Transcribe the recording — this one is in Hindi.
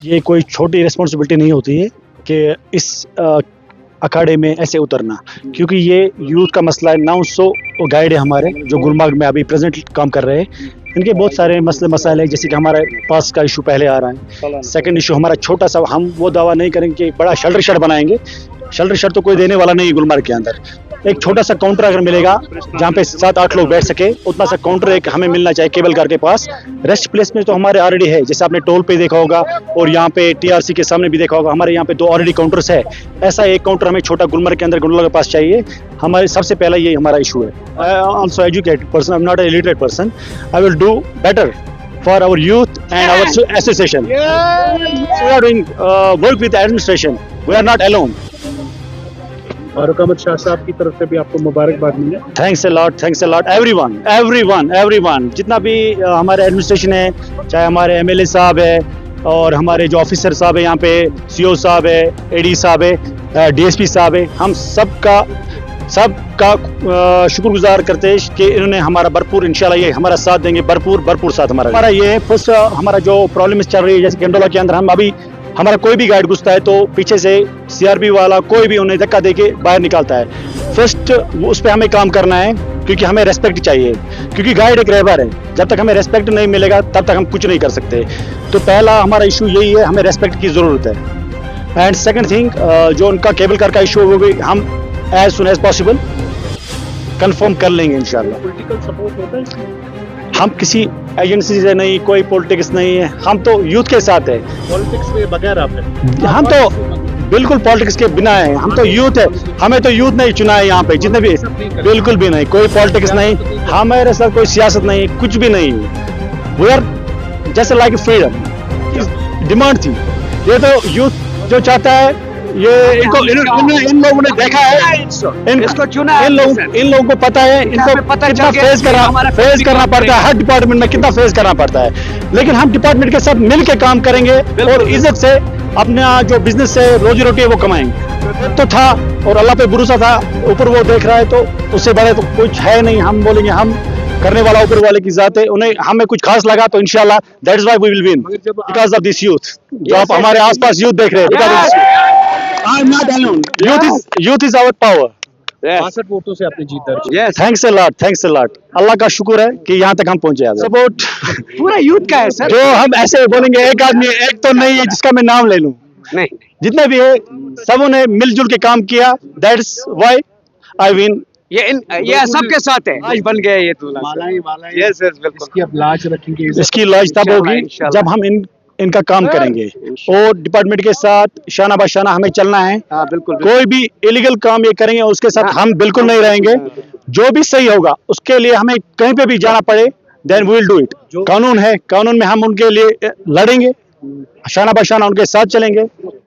ये कोई छोटी रिस्पॉन्सिबिलिटी नहीं होती है कि इस अखाड़े में ऐसे उतरना, क्योंकि ये यूथ का मसला है। 900 गाइड है हमारे जो गुलमर्ग में अभी प्रेजेंट काम कर रहे हैं। इनके बहुत सारे मसले मसाइल हैं, जैसे कि हमारे पास का इशू पहले आ रहा है। सेकंड इशू हमारा छोटा सा, हम वो दावा नहीं करेंगे कि बड़ा शेल्टर बनाएंगे। शेल्टर तो कोई देने वाला नहीं है गुलमर्ग के अंदर। एक छोटा सा काउंटर अगर मिलेगा जहाँ पे 7-8 लोग बैठ सके, उतना सा काउंटर एक हमें मिलना चाहिए केबल कार के पास। रेस्ट प्लेस में तो हमारे ऑलरेडी है, जैसे आपने टोल पे देखा होगा और यहाँ पे टीआरसी के सामने भी देखा होगा, हमारे यहाँ पे 2 ऑलरेडी काउंटर्स है। ऐसा एक काउंटर हमें छोटा गुलमर्ग के अंदर गुलमर्ग के पास चाहिए। हमारे सबसे पहला ये हमारा इशू है। I also educated person, I am not a illiterate person. I will do better for our youth and our association. We are doing work with the administration. We are not alone. और अहमद शाह साहब की तरफ से भी आपको मुबारकबाद मिले। थैंक्स अ लॉट एवरीवन जितना भी हमारे एडमिनिस्ट्रेशन है, चाहे हमारे एमएलए साहब है और हमारे जो ऑफिसर साहब है, यहाँ पे सीओ साहब है, एडी साहब है, डीएसपी साहब है, हम सबका शुक्रगुजार करते हैं कि इन्होंने हमारा भरपूर, इंशाल्लाह ये हमारा साथ देंगे, भरपूर साथ हमारा ये है। फर्स्ट हमारा जो प्रॉब्लम चल रही है, जैसे गंडोला के अंदर हम अभी हमारा कोई भी गाइड घुसता है तो पीछे से सीआरपी वाला कोई भी उन्हें धक्का देके बाहर निकालता है। फर्स्ट उस पर हमें काम करना है, क्योंकि हमें रेस्पेक्ट चाहिए, क्योंकि गाइड एक रहबर है। जब तक हमें रेस्पेक्ट नहीं मिलेगा तब तक हम कुछ नहीं कर सकते। तो पहला हमारा इशू यही है, हमें रेस्पेक्ट की ज़रूरत है। एंड सेकेंड थिंग, जो उनका केबल कार का इशू है वो भी हम as soon as possible confirm कर लेंगे इंशाल्लाह। पॉलिटिकल सपोर्ट होता है? हम किसी एजेंसी से नहीं, कोई पॉलिटिक्स नहीं है, हम तो यूथ के साथ है। पॉलिटिक्स के बगैर आपने? हम तो बिल्कुल पॉलिटिक्स के बिना है। हम तो यूथ है, हमें तो यूथ ने चुना है यहाँ पे, जितने भी, बिल्कुल भी नहीं, कोई पॉलिटिक्स नहीं, हमारे साथ कोई सियासत नहीं, कुछ भी नहीं। वी आर जैसे लाइक फ्रीडम डिमांड थी। ये तो यूथ जो चाहता है, ये इन लोगों ने देखा है, इनको चुना है, इन लोगों को पता है, इनको कितना फेस करना पड़ता है, हर डिपार्टमेंट में कितना फेस करना पड़ता है। लेकिन हम डिपार्टमेंट के साथ मिल के काम करेंगे और इज्जत से अपना जो बिजनेस से रोजी रोटी है वो कमाएंगे। तो था और अल्लाह पे भरोसा था, ऊपर वो देख रहा है, तो उससे बड़े तो कुछ है नहीं। हम बोलेंगे हम करने वाला ऊपर वाले की जात है, उन्हें हमें कुछ खास लगा तो इंशाल्लाह that is why we will win because of this youth. जो आप हमारे आसपास यूथ देख रहे हैं, I am not alone. Youth is our power. 62 वोटों से आपने जीत दर्ज की। Yes. Thanks a lot. अल्लाह का शुक्र है कि यहाँ तक हम पहुँचे आज। सपोर्ट पूरा यूथ का है सर। जो हम ऐसे बोलेंगे एक आदमी, एक तो नहीं है जिसका मैं नाम ले लूं, नहीं, जितने भी है सबों ने मिलजुल के काम किया। That's why I win. ये सबके साथ है, आज बन गए ये दूल्हा। यस बिल्कुल। इसकी अब लाज रखेंगे। इसकी लाज तब होगी जब हम इनका काम करेंगे और डिपार्टमेंट के साथ शाना बाशाना हमें चलना है। बिल्कुल। कोई भी इलीगल काम ये करेंगे उसके साथ हम बिल्कुल नहीं रहेंगे। जो भी सही होगा उसके लिए हमें कहीं पे भी जाना पड़े, then we will do it. कानून है, कानून में हम उनके लिए लड़ेंगे, शाना बाशाना उनके साथ चलेंगे।